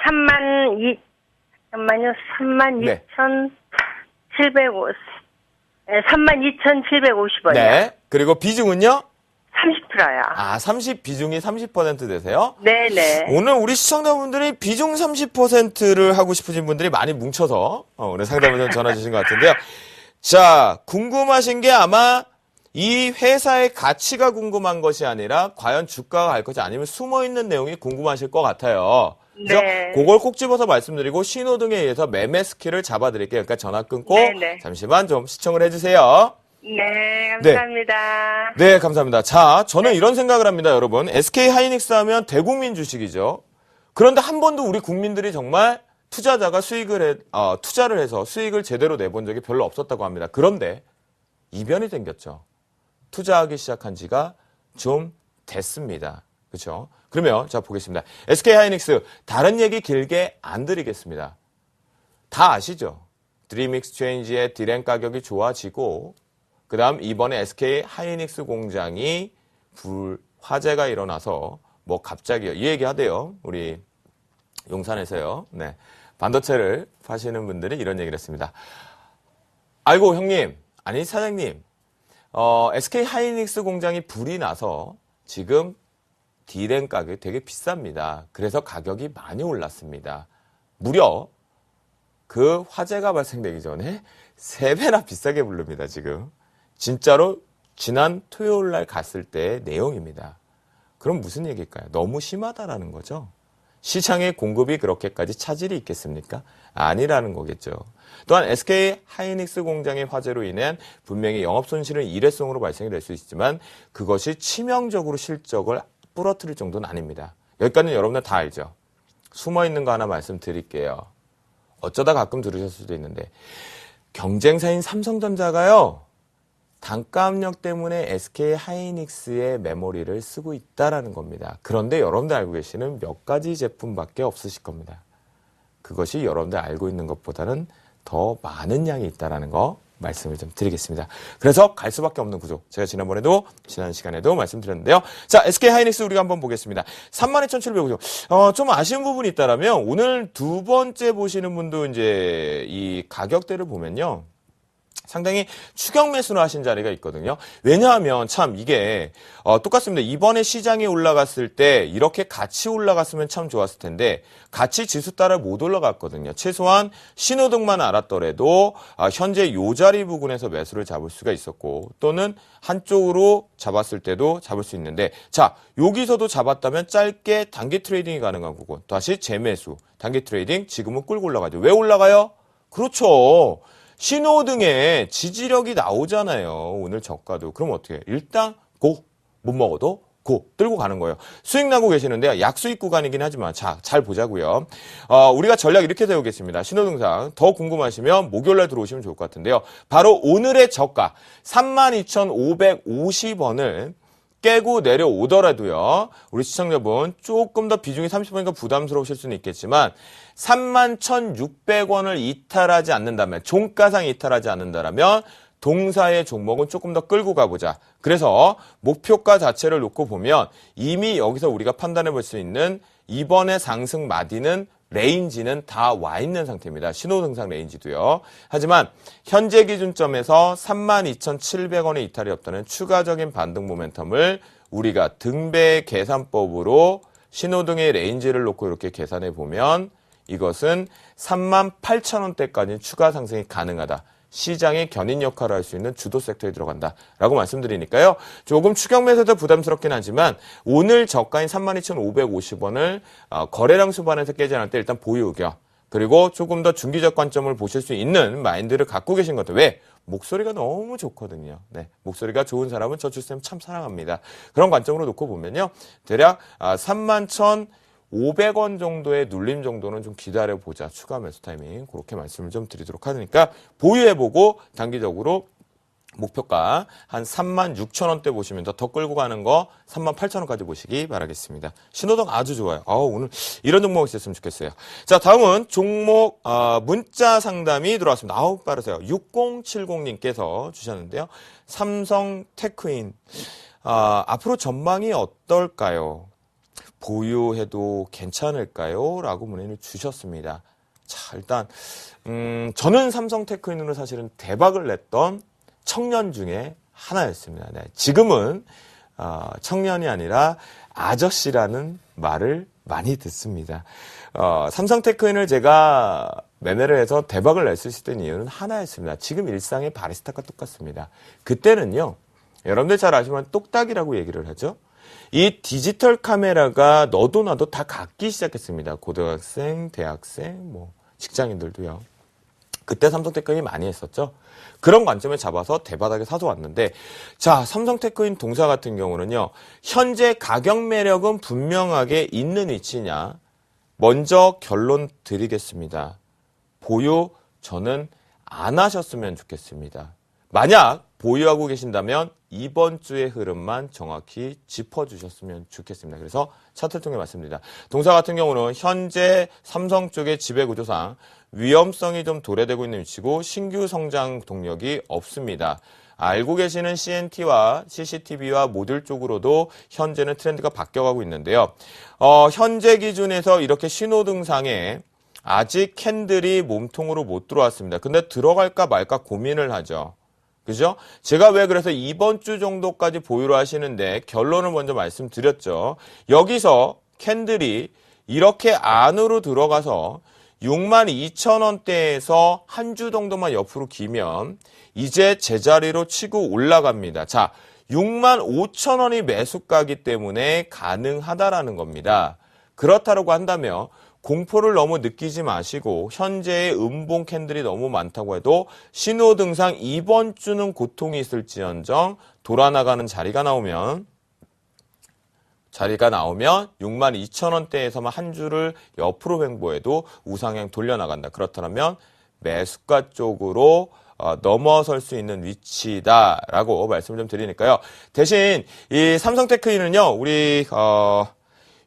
32,750원이요. 네. 그리고 비중은요? 30%요. 30 비중이 30% 되세요? 네네. 오늘 우리 시청자분들이 비중 30%를 하고 싶으신 분들이 많이 뭉쳐서 오늘 상담을 좀 전화 주신 것 같은데요. 자, 궁금하신 게 아마 이 회사의 가치가 궁금한 것이 아니라 과연 주가가 갈 것이 아니면 숨어있는 내용이 궁금하실 것 같아요. 그래서 네. 그걸 꼭 집어서 말씀드리고 신호등에 의해서 매매 스킬을 잡아드릴게요. 그러니까 전화 끊고 네네. 잠시만 좀 시청을 해주세요. 네, 감사합니다. 네, 감사합니다. 자, 저는 이런 생각을 합니다, 여러분. SK 하이닉스 하면 대국민 주식이죠. 그런데 한 번도 우리 국민들이 정말 투자자가 투자를 해서 수익을 제대로 내본 적이 별로 없었다고 합니다. 그런데 이변이 생겼죠. 투자하기 시작한 지가 좀 됐습니다. 그렇죠? 그러면 자 보겠습니다. SK 하이닉스 다른 얘기 길게 안 드리겠습니다. 다 아시죠? 드림 익스체인지의 디램 가격이 좋아지고 그다음 이번에 SK 하이닉스 공장이 화재가 일어나서 갑자기 이 얘기 하대요. 우리 용산에서요. 네. 반도체를 파시는 분들이 이런 얘기를 했습니다. 아이고 형님, 아니 사장님, SK 하이닉스 공장이 불이 나서 지금 디램 가격이 되게 비쌉니다. 그래서 가격이 많이 올랐습니다. 무려 그 화재가 발생되기 전에 3배나 비싸게 부릅니다, 지금. 진짜로 지난 토요일 날 갔을 때의 내용입니다. 그럼 무슨 얘기일까요? 너무 심하다라는 거죠. 시장의 공급이 그렇게까지 차질이 있겠습니까? 아니라는 거겠죠. 또한 SK 하이닉스 공장의 화재로 인한 분명히 영업손실은 일회성으로 발생이 될 수 있지만 그것이 치명적으로 실적을 부러뜨릴 정도는 아닙니다. 여기까지는 여러분들 다 알죠. 숨어있는 거 하나 말씀드릴게요. 어쩌다 가끔 들으셨을 수도 있는데 경쟁사인 삼성전자가요. 단가 압력 때문에 SK 하이닉스의 메모리를 쓰고 있다라는 겁니다. 그런데 여러분들 알고 계시는 몇 가지 제품밖에 없으실 겁니다. 그것이 여러분들 알고 있는 것보다는 더 많은 양이 있다라는 거 말씀을 좀 드리겠습니다. 그래서 갈 수밖에 없는 구조. 제가 지난번에도 지난 시간에도 말씀드렸는데요. 자, SK 하이닉스 우리가 한번 보겠습니다. 32,750. 좀 아쉬운 부분이 있다라면 오늘 두 번째 보시는 분도 이제 이 가격대를 보면요. 상당히 추격 매수를 하신 자리가 있거든요. 왜냐하면 참 이게 똑같습니다. 이번에 시장이 올라갔을 때 이렇게 같이 올라갔으면 참 좋았을 텐데 같이 지수 따라 못 올라갔거든요. 최소한 신호등만 알았더라도 현재 요 자리 부근에서 매수를 잡을 수가 있었고 또는 한쪽으로 잡았을 때도 잡을 수 있는데 자 여기서도 잡았다면 짧게 단기 트레이딩이 가능한 거고 다시 재매수 단기 트레이딩 지금은 끌고 올라가죠. 왜 올라가요? 그렇죠. 신호등에 지지력이 나오잖아요. 오늘 저가도. 그럼 어떻게 해? 일단 못 먹어도 끌고 가는 거예요. 수익 나고 계시는데요. 약수익 구간이긴 하지만 자, 잘 보자고요. 우리가 전략 이렇게 세우겠습니다. 신호등상 더 궁금하시면 목요일날 들어오시면 좋을 것 같은데요. 바로 오늘의 저가 32,550원을 깨고 내려오더라도요. 우리 시청자분 조금 더 비중이 30%니까 부담스러우실 수는 있겠지만 31,600원을 이탈하지 않는다면 종가상 이탈하지 않는다면 동사의 종목은 조금 더 끌고 가보자. 그래서 목표가 자체를 놓고 보면 이미 여기서 우리가 판단해 볼 수 있는 이번에 상승 마디는 레인지는 다 와 있는 상태입니다. 신호등상 레인지도요. 하지만 현재 기준점에서 32,700원의 이탈이 없다는 추가적인 반등 모멘텀을 우리가 등배 계산법으로 신호등의 레인지를 놓고 이렇게 계산해 보면 이것은 38,000원대까지 추가 상승이 가능하다. 시장의 견인 역할을 할 수 있는 주도 섹터에 들어간다라고 말씀드리니까요. 조금 추격 매수도 부담스럽긴 하지만 오늘 저가인 32,550원을 거래량 수반에서 깨지 않을 때 일단 보유 의견 그리고 조금 더 중기적 관점을 보실 수 있는 마인드를 갖고 계신 것도 왜? 목소리가 너무 좋거든요. 네, 목소리가 좋은 사람은 저 주쌤 참 사랑합니다. 그런 관점으로 놓고 보면요. 대략 31,500원 정도의 눌림 정도는 좀 기다려보자. 추가 매수 타이밍. 그렇게 말씀을 좀 드리도록 하니까 보유해보고 단기적으로 목표가 한 36,000원대 보시면 더 끌고 가는 거 38,000원까지 보시기 바라겠습니다. 신호등 아주 좋아요. 오늘 이런 종목 있었으면 좋겠어요. 자, 다음은 종목 문자 상담이 들어왔습니다. 빠르세요. 6070님께서 주셨는데요. 삼성 테크인 앞으로 전망이 어떨까요? 보유해도 괜찮을까요? 라고 문의를 주셨습니다. 자, 일단 저는 삼성 테크인으로 사실은 대박을 냈던 청년 중에 하나였습니다. 네, 지금은 청년이 아니라 아저씨라는 말을 많이 듣습니다. 삼성 테크인을 제가 매매를 해서 대박을 낼 수 있었던 이유는 하나였습니다. 지금 일상의 바리스타가 똑같습니다. 그때는요. 여러분들 잘 아시면 똑딱이라고 얘기를 하죠. 이 디지털 카메라가 너도 나도 다 갖기 시작했습니다. 고등학생, 대학생, 직장인들도요. 그때 삼성테크인이 많이 했었죠. 그런 관점을 잡아서 대바닥에 사서 왔는데 자, 삼성테크인 동사 같은 경우는요. 현재 가격 매력은 분명하게 있는 위치냐. 먼저 결론 드리겠습니다. 보유 저는 안 하셨으면 좋겠습니다. 만약 보유하고 계신다면 이번 주의 흐름만 정확히 짚어주셨으면 좋겠습니다. 그래서 차트를 통해 말씀드립니다. 동사 같은 경우는 현재 삼성 쪽의 지배구조상 위험성이 좀 도래되고 있는 위치고 신규 성장 동력이 없습니다. 알고 계시는 CNT와 CCTV와 모듈 쪽으로도 현재는 트렌드가 바뀌어가고 있는데요. 현재 기준에서 이렇게 신호등상에 아직 캔들이 몸통으로 못 들어왔습니다. 근데 들어갈까 말까 고민을 하죠. 그죠? 제가 왜 그래서 이번 주 정도까지 보유를 하시는데 결론을 먼저 말씀드렸죠. 여기서 캔들이 이렇게 안으로 들어가서 62,000원대에서 한 주 정도만 옆으로 기면 이제 제자리로 치고 올라갑니다. 자, 65,000원이 매수가기 때문에 가능하다라는 겁니다. 그렇다고 한다면 공포를 너무 느끼지 마시고 현재의 음봉 캔들이 너무 많다고 해도 신호등상 이번 주는 고통이 있을지언정 돌아나가는 자리가 나오면 62,000원대에서만 한 주를 옆으로 횡보해도 우상향 돌려나간다. 그렇다면 매수가 쪽으로 넘어설 수 있는 위치다라고 말씀을 좀 드리니까요. 대신 이 삼성테크인은요. 우리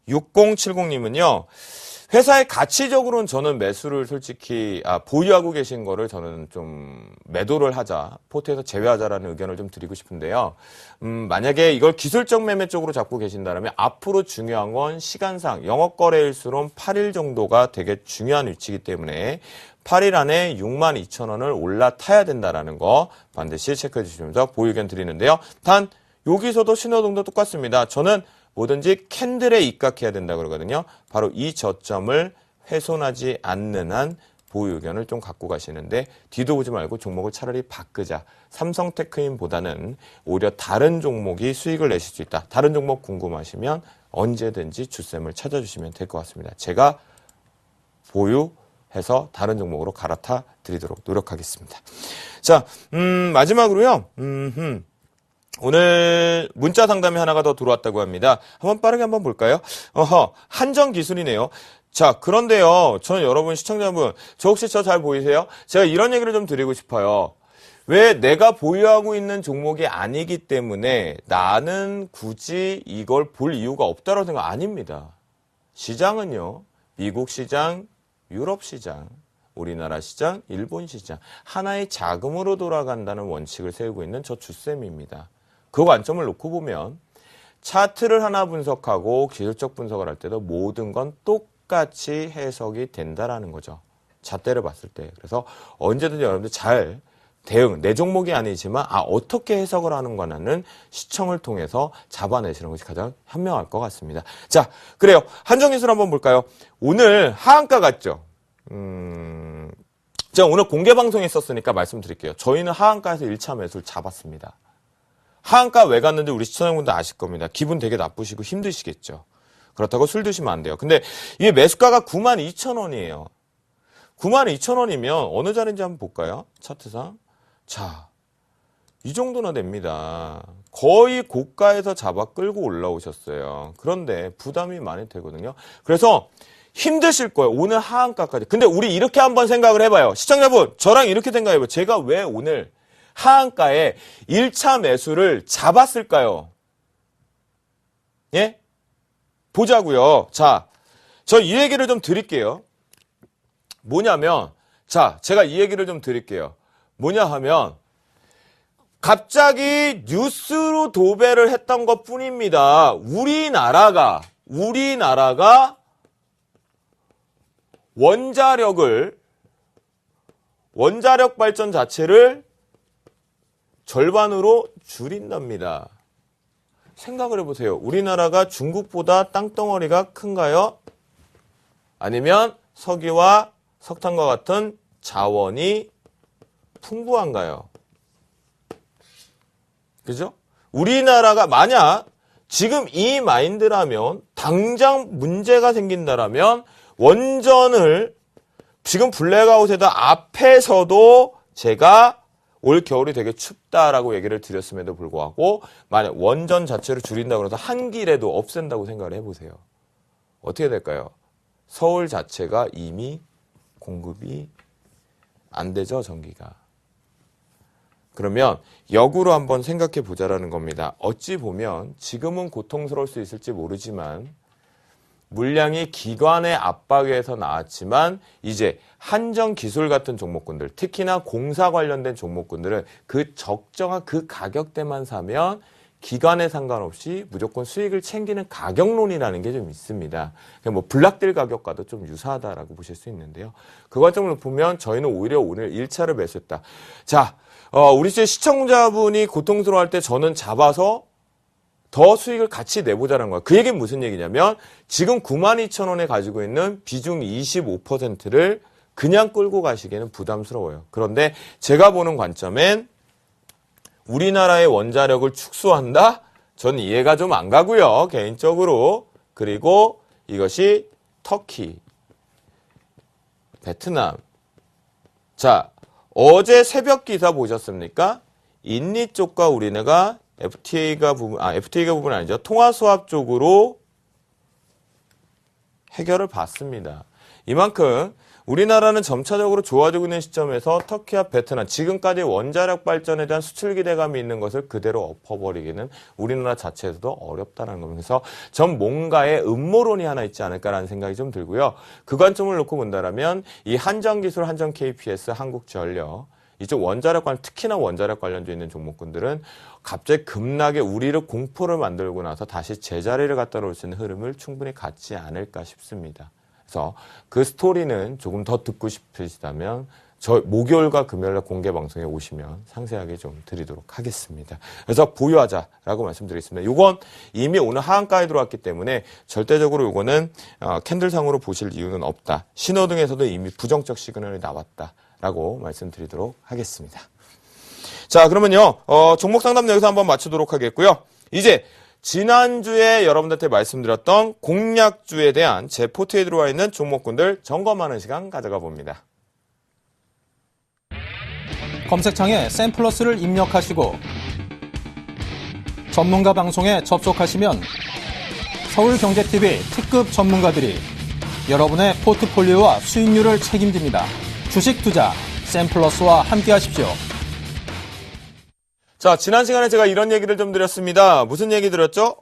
6070님은요. 회사의 가치적으로는 저는 매수를 솔직히 보유하고 계신 거를 저는 좀 매도를 하자, 포트에서 제외하자라는 의견을 좀 드리고 싶은데요. 만약에 이걸 기술적 매매 쪽으로 잡고 계신다면 앞으로 중요한 건 시간상 영업거래일수록 8일 정도가 되게 중요한 위치이기 때문에 8일 안에 62,000원을 올라타야 된다라는 거 반드시 체크해 주시면서 보유 의견 드리는데요. 단 여기서도 신호등도 똑같습니다. 저는 뭐든지 캔들에 입각해야 된다 그러거든요. 바로 이 저점을 훼손하지 않는 한 보유 의견을 좀 갖고 가시는데 뒤도 보지 말고 종목을 차라리 바꾸자. 삼성테크인보다는 오히려 다른 종목이 수익을 내실 수 있다. 다른 종목 궁금하시면 언제든지 주쌤을 찾아주시면 될 것 같습니다. 제가 보유해서 다른 종목으로 갈아타 드리도록 노력하겠습니다. 자, 마지막으로요. 오늘 문자 상담이 하나가 더 들어왔다고 합니다. 빠르게 한번 볼까요? 한정 기술이네요. 자, 그런데요. 저는 여러분 시청자분, 저 혹시 저 잘 보이세요? 제가 이런 얘기를 좀 드리고 싶어요. 왜 내가 보유하고 있는 종목이 아니기 때문에 나는 굳이 이걸 볼 이유가 없다고 생각 아닙니다. 시장은요. 미국 시장, 유럽 시장, 우리나라 시장, 일본 시장 하나의 자금으로 돌아간다는 원칙을 세우고 있는 저 주쌤입니다. 그 관점을 놓고 보면 차트를 하나 분석하고 기술적 분석을 할 때도 모든 건 똑같이 해석이 된다라는 거죠. 잣대를 봤을 때. 그래서 언제든지 여러분들 잘 대응, 내 종목이 아니지만 어떻게 해석을 하는가는 시청을 통해서 잡아내시는 것이 가장 현명할 것 같습니다. 자, 그래요. 한정기술 한번 볼까요? 오늘 하한가 같죠? 제가 오늘 공개 방송에 있었으니까 말씀드릴게요. 저희는 하한가에서 1차 매수를 잡았습니다. 하한가 왜 갔는지 우리 시청자분들 아실 겁니다. 기분 되게 나쁘시고 힘드시겠죠. 그렇다고 술 드시면 안 돼요. 근데 이게 매수가가 92,000원이에요. 92,000원이면 어느 자리인지 한번 볼까요? 차트상. 자, 이 정도나 됩니다. 거의 고가에서 잡아 끌고 올라오셨어요. 그런데 부담이 많이 되거든요. 그래서 힘드실 거예요. 오늘 하한가까지. 근데 우리 이렇게 한번 생각을 해봐요. 시청자분, 저랑 이렇게 생각해봐요. 제가 왜 오늘 하한가에 1차 매수를 잡았을까요? 예? 보자고요. 자, 저 이 얘기를 좀 드릴게요. 뭐냐면, 자, 제가 이 얘기를 좀 드릴게요. 뭐냐 하면, 갑자기 뉴스로 도배를 했던 것 뿐입니다. 우리나라가 원자력 발전 자체를 절반으로 줄인답니다. 생각을 해보세요. 우리나라가 중국보다 땅덩어리가 큰가요? 아니면 석유와 석탄과 같은 자원이 풍부한가요? 그죠? 우리나라가 만약 지금 이 마인드라면 당장 문제가 생긴다라면 원전을 지금 블랙아웃에다 앞에서도 제가 올 겨울이 되게 춥다라고 얘기를 드렸음에도 불구하고 만약 원전 자체를 줄인다고 해서 한 길에도 없앤다고 생각을 해보세요. 어떻게 될까요? 서울 자체가 이미 공급이 안 되죠, 전기가. 그러면 역으로 한번 생각해 보자라는 겁니다. 어찌 보면 지금은 고통스러울 수 있을지 모르지만 물량이 기관의 압박에서 나왔지만 이제 한정 기술 같은 종목군들, 특히나 공사 관련된 종목군들은 그 적정한 그 가격대만 사면 기관에 상관없이 무조건 수익을 챙기는 가격론이라는 게 좀 있습니다. 뭐 블락딜 가격과도 좀 유사하다라고 보실 수 있는데요. 그 관점으로 보면 저희는 오히려 오늘 1차를 매수했다. 자, 우리 시청자분이 고통스러워할 때 저는 잡아서 더 수익을 같이 내보자는 거야. 그 얘기는 무슨 얘기냐면 지금 92,000원에 가지고 있는 비중 25%를 그냥 끌고 가시기에는 부담스러워요. 그런데 제가 보는 관점엔 우리나라의 원자력을 축소한다? 전 이해가 좀 안 가고요. 개인적으로. 그리고 이것이 터키, 베트남. 자, 어제 새벽 기사 보셨습니까? 인리 쪽과 우리나라가 FTA가 부분 아니죠. 통화수합 쪽으로 해결을 받습니다. 이만큼 우리나라는 점차적으로 좋아지고 있는 시점에서 터키와 베트남, 지금까지 원자력 발전에 대한 수출 기대감이 있는 것을 그대로 엎어버리기는 우리나라 자체에서도 어렵다는 겁니다. 그래서 전 뭔가의 음모론이 하나 있지 않을까라는 생각이 좀 들고요. 그 관점을 놓고 본다면 이 한정기술, 한정 KPS, 한국전력, 이쪽 원자력 관련, 특히나 원자력 관련돼 있는 종목군들은 갑자기 급락에 우리를 공포를 만들고 나서 다시 제자리를 갖다 놓을 수 있는 흐름을 충분히 갖지 않을까 싶습니다. 그래서 그 스토리는 조금 더 듣고 싶으시다면 저 목요일과 금요일에 공개 방송에 오시면 상세하게 좀 드리도록 하겠습니다. 그래서 보유하자라고 말씀드리겠습니다. 이건 이미 오늘 하한가에 들어왔기 때문에 절대적으로 이거는 캔들상으로 보실 이유는 없다. 신호등에서도 이미 부정적 시그널이 나왔다라고 말씀드리도록 하겠습니다. 자, 그러면요, 종목 상담 여기서 한번 마치도록 하겠고요. 이제 지난주에 여러분들한테 말씀드렸던 공략주에 대한 제 포트에 들어와 있는 종목군들 점검하는 시간 가져가 봅니다. 검색창에 샘플러스를 입력하시고 전문가 방송에 접속하시면 서울경제TV 특급 전문가들이 여러분의 포트폴리오와 수익률을 책임집니다. 주식 투자 샘플러스와 함께 하십시오. 자, 지난 시간에 제가 이런 얘기를 좀 드렸습니다. 무슨 얘기 드렸죠?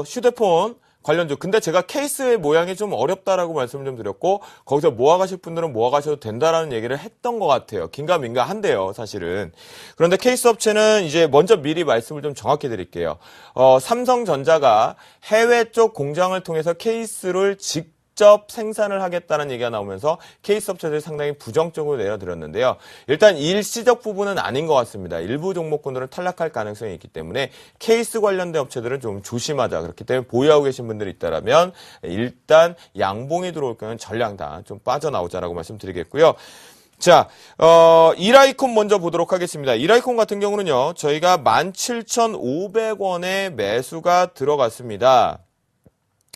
휴대폰 관련주. 근데 제가 케이스의 모양이 좀 어렵다라고 말씀을 좀 드렸고, 거기서 모아가실 분들은 모아가셔도 된다라는 얘기를 했던 것 같아요. 긴가민가한데요, 사실은. 그런데 케이스 업체는 이제 먼저 미리 말씀을 좀 정확히 드릴게요. 삼성전자가 해외 쪽 공장을 통해서 케이스를 직접 생산을 하겠다는 얘기가 나오면서 케이스 업체들이 상당히 부정적으로 내려드렸는데요. 일단 일시적 부분은 아닌 것 같습니다. 일부 종목군들은 탈락할 가능성이 있기 때문에 케이스 관련된 업체들은 좀 조심하자. 그렇기 때문에 보유하고 계신 분들이 있다면 일단 양봉이 들어올 경우는 전량 다 좀 빠져나오자라고 말씀드리겠고요. 자, 이라이콘 먼저 보도록 하겠습니다. 이라이콘 같은 경우는요, 저희가 17,500원에 매수가 들어갔습니다.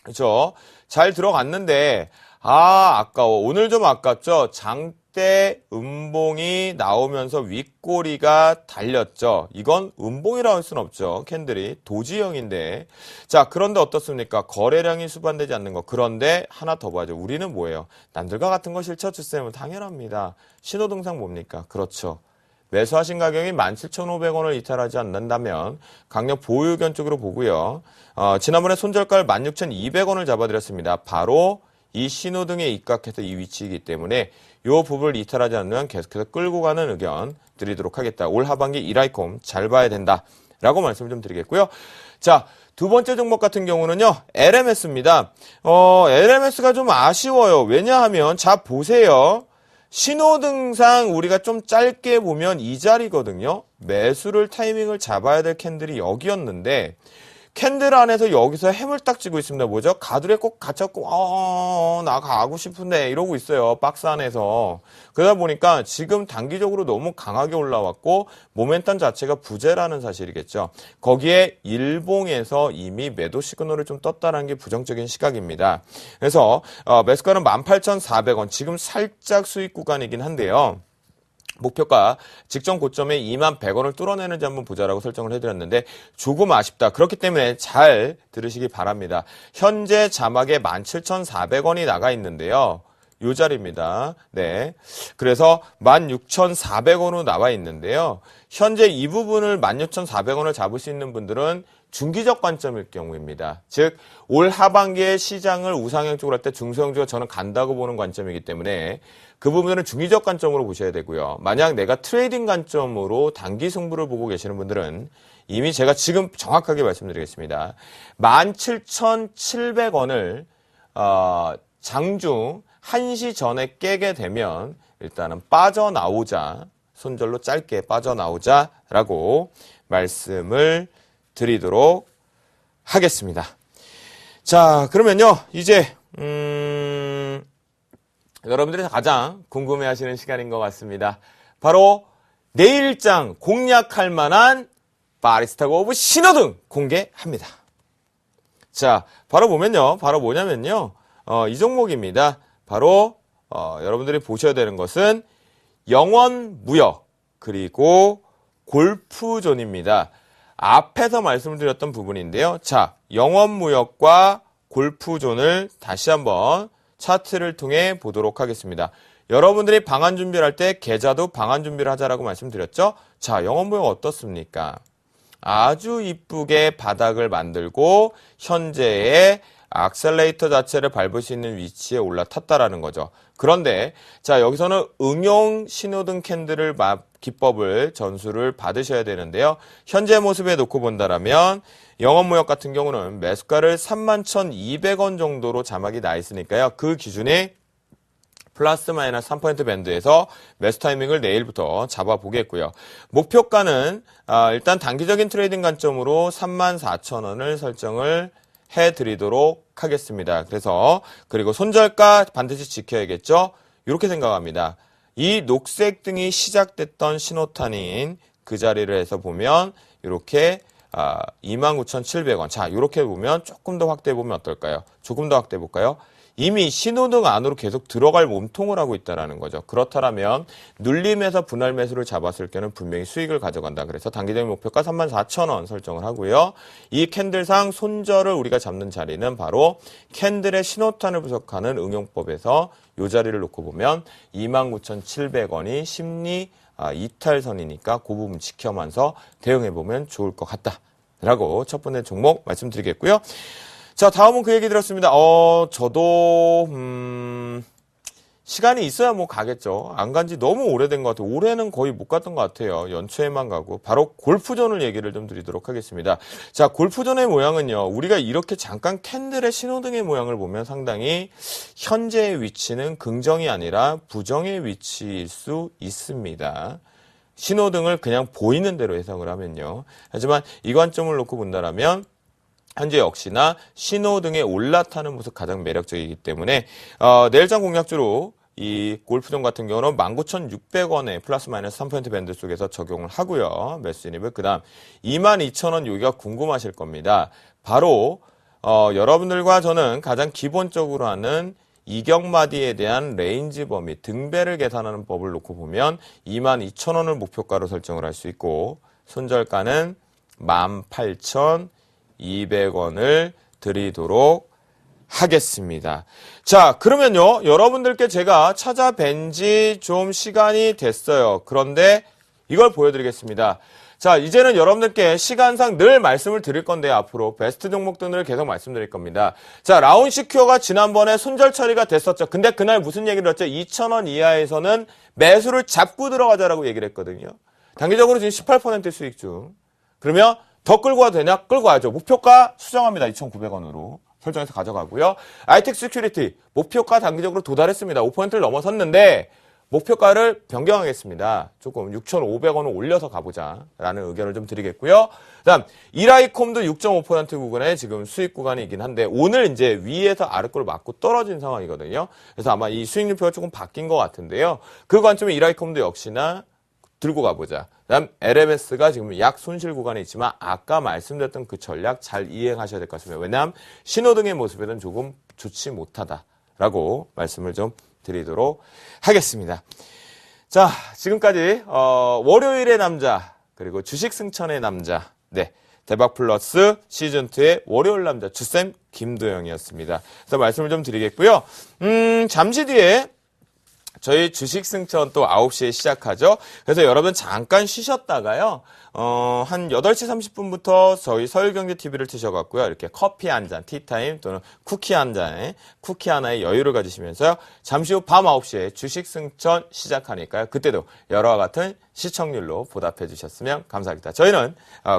그렇죠? 잘 들어갔는데 아까워. 오늘 좀 아깝죠? 장대 음봉이 나오면서 윗꼬리가 달렸죠. 이건 음봉이라고 할 수는 없죠. 캔들이 도지형인데. 자, 그런데 어떻습니까? 거래량이 수반되지 않는 거. 그런데 하나 더 봐야죠. 우리는 뭐예요? 남들과 같은 거 싫죠? 주쌤은 당연합니다. 신호등상 뭡니까? 그렇죠. 매수하신 가격이 17,500원을 이탈하지 않는다면 강력 보유 의견 쪽으로 보고요. 지난번에 손절가를 16,200원을 잡아드렸습니다. 바로 이 신호등에 입각해서 이 위치이기 때문에 이 부분을 이탈하지 않으면 계속해서 끌고 가는 의견 드리도록 하겠다. 올 하반기 이라이콤 잘 봐야 된다라고 말씀을 좀 드리겠고요. 자, 두 번째 종목 같은 경우는요, LMS입니다. LMS가 좀 아쉬워요. 왜냐하면 자 보세요. 신호등상 우리가 좀 짧게 보면 이 자리거든요. 매수를 타이밍을 잡아야 될 캔들이 여기였는데 캔들 안에서 여기서 햄을 딱 쥐고 있습니다. 뭐죠? 가두리에 꼭 갇혔고 나 가고 싶은데 이러고 있어요. 박스 안에서. 그러다 보니까 지금 단기적으로 너무 강하게 올라왔고 모멘텀 자체가 부재라는 사실이겠죠. 거기에 일봉에서 이미 매도 시그널을 좀 떴다는 게 부정적인 시각입니다. 그래서 매수가는 18,400원. 지금 살짝 수익 구간이긴 한데요. 목표가 직전 고점에 21,100원을 뚫어내는지 한번 보자라고 설정을 해드렸는데 조금 아쉽다. 그렇기 때문에 잘 들으시기 바랍니다. 현재 자막에 17,400원이 나가 있는데요. 요 자리입니다. 네. 그래서 16,400원으로 나와 있는데요. 현재 이 부분을 16,400원을 잡을 수 있는 분들은 중기적 관점일 경우입니다. 즉, 올 하반기에 시장을 우상향 쪽으로 할 때 중소형주가 저는 간다고 보는 관점이기 때문에 그 부분은 중기적 관점으로 보셔야 되고요. 만약 내가 트레이딩 관점으로 단기 승부를 보고 계시는 분들은 이미 제가 지금 정확하게 말씀드리겠습니다. 17,700원을 장중 1시 전에 깨게 되면 일단은 빠져나오자, 손절로 짧게 빠져나오자라고 말씀을 드리도록 하겠습니다. 자, 그러면요, 이제 여러분들이 가장 궁금해하시는 시간인 것 같습니다. 바로 내일장 공략할 만한 바리스타 오브 신호등 공개합니다. 자, 바로 보면요, 바로 뭐냐면요, 이 종목입니다. 바로 여러분들이 보셔야 되는 것은 영원무역 그리고 골프존입니다. 앞에서 말씀을 드렸던 부분인데요. 자, 영원무역과 골프존을 다시 한번 차트를 통해 보도록 하겠습니다. 여러분들이 방안 준비를 할 때 계좌도 방안 준비를 하자라고 말씀드렸죠. 자, 영원무역 어떻습니까? 아주 이쁘게 바닥을 만들고 현재의 악셀레이터 자체를 밟을 수 있는 위치에 올라탔다라는 거죠. 그런데 자, 여기서는 응용 신호등 캔들을 기법을 전수를 받으셔야 되는데요. 현재 모습에 놓고 본다라면 영원무역 같은 경우는 매수가를 31,200원 정도로 자막이 나 있으니까요. 그 기준이 플러스 마이너스 3% 밴드에서 매수 타이밍을 내일부터 잡아보겠고요. 목표가는 일단 단기적인 트레이딩 관점으로 34,000원을 설정을 해드리도록 하겠습니다. 그래서 그리고 손절가 반드시 지켜야겠죠. 이렇게 생각합니다. 이 녹색 등이 시작됐던 신호탄인 그 자리를 해서 보면 이렇게 29,700원. 자, 이렇게 보면 조금 더 확대해 보면 어떨까요? 조금 더 확대해 볼까요? 이미 신호등 안으로 계속 들어갈 몸통을 하고 있다는 거죠. 그렇다면 눌림에서 분할 매수를 잡았을 때는 분명히 수익을 가져간다. 그래서 단기적인 목표가 34,000원 설정을 하고요. 이 캔들상 손절을 우리가 잡는 자리는 바로 캔들의 신호탄을 분석하는 응용법에서 이 자리를 놓고 보면 29,700원이 심리 이탈선이니까 그 부분 지켜면서 대응해보면 좋을 것 같다라고 첫 번째 종목 말씀드리겠고요. 자, 다음은 그 얘기 들었습니다. 저도 시간이 있어야 뭐 가겠죠. 안 간지 너무 오래된 것 같아요. 올해는 거의 못 갔던 것 같아요. 연초에만 가고. 바로 골프존을 얘기를 좀 드리도록 하겠습니다. 자, 골프존의 모양은요. 우리가 이렇게 잠깐 캔들의 신호등의 모양을 보면 상당히 현재의 위치는 긍정이 아니라 부정의 위치일 수 있습니다. 신호등을 그냥 보이는 대로 해석을 하면요. 하지만 이 관점을 놓고 본다면 현재 역시나 신호등에 올라타는 모습 가장 매력적이기 때문에 내일장 공략주로 이 골프존 같은 경우는 19,600원에 플러스 마이너스 3% 밴드 속에서 적용을 하고요. 매수 진입을 그다음 22,000원 여기가 궁금하실 겁니다. 바로 여러분들과 저는 가장 기본적으로 하는 이격마디에 대한 레인지 범위, 등배를 계산하는 법을 놓고 보면 22,000원을 목표가로 설정을 할 수 있고 손절가는 18,200원을 드리도록 하겠습니다. 자, 그러면요. 여러분들께 제가 찾아뵌 지 좀 시간이 됐어요. 그런데 이걸 보여드리겠습니다. 자, 이제는 여러분들께 시간상 늘 말씀을 드릴 건데 앞으로 베스트 종목들을 계속 말씀드릴 겁니다. 자, 라운시큐어가 지난번에 손절 처리가 됐었죠. 근데 그날 무슨 얘기를 했죠? 2,000원 이하에서는 매수를 잡고 들어가자라고 얘기를 했거든요. 단기적으로 지금 18% 수익 중. 그러면 더 끌고 와도 되냐? 끌고 와야죠. 목표가 수정합니다. 2,900원으로 설정해서 가져가고요. 아이텍 시큐리티 목표가 단기적으로 도달했습니다. 5%를 넘어섰는데 목표가를 변경하겠습니다. 조금 6,500원을 올려서 가보자라는 의견을 좀 드리겠고요. 그다음 이라이콤도 6.5% 구간에 지금 수익 구간이긴 한데 오늘 이제 위에서 아래 걸 맞고 떨어진 상황이거든요. 그래서 아마 이 수익률표가 조금 바뀐 것 같은데요. 그 관점에 이라이콤도 역시나 들고 가보자. 그다음 LMS가 지금 약 손실 구간에 있지만 아까 말씀드렸던 그 전략 잘 이행하셔야 될 것 같습니다. 왜냐하면 신호등의 모습에는 조금 좋지 못하다라고 말씀을 좀 드리도록 하겠습니다. 자, 지금까지 월요일의 남자 그리고 주식 승천의 남자 대박 플러스 시즌2의 월요일 남자 주쌤 김도영이었습니다. 그래서 말씀을 좀 드리겠고요. 잠시 뒤에 저희 주식 승천 또 9시에 시작하죠. 그래서 여러분 잠깐 쉬셨다가요. 한 8시 30분부터 저희 서울경제TV를 트셔갖고요. 이렇게 커피 한 잔, 티타임 또는 쿠키 한 잔에 쿠키 하나에 여유를 가지시면서요. 잠시 후 밤 9시에 주식 승천 시작하니까요. 그때도 여러와 같은 시청률로 보답해 주셨으면 감사하겠다. 저희는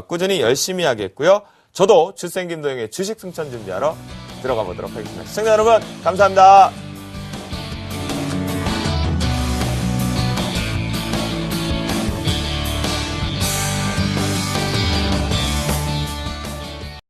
꾸준히 열심히 하겠고요. 저도 주쌤 김도영의 주식 승천 준비하러 들어가 보도록 하겠습니다. 시청자 여러분 감사합니다.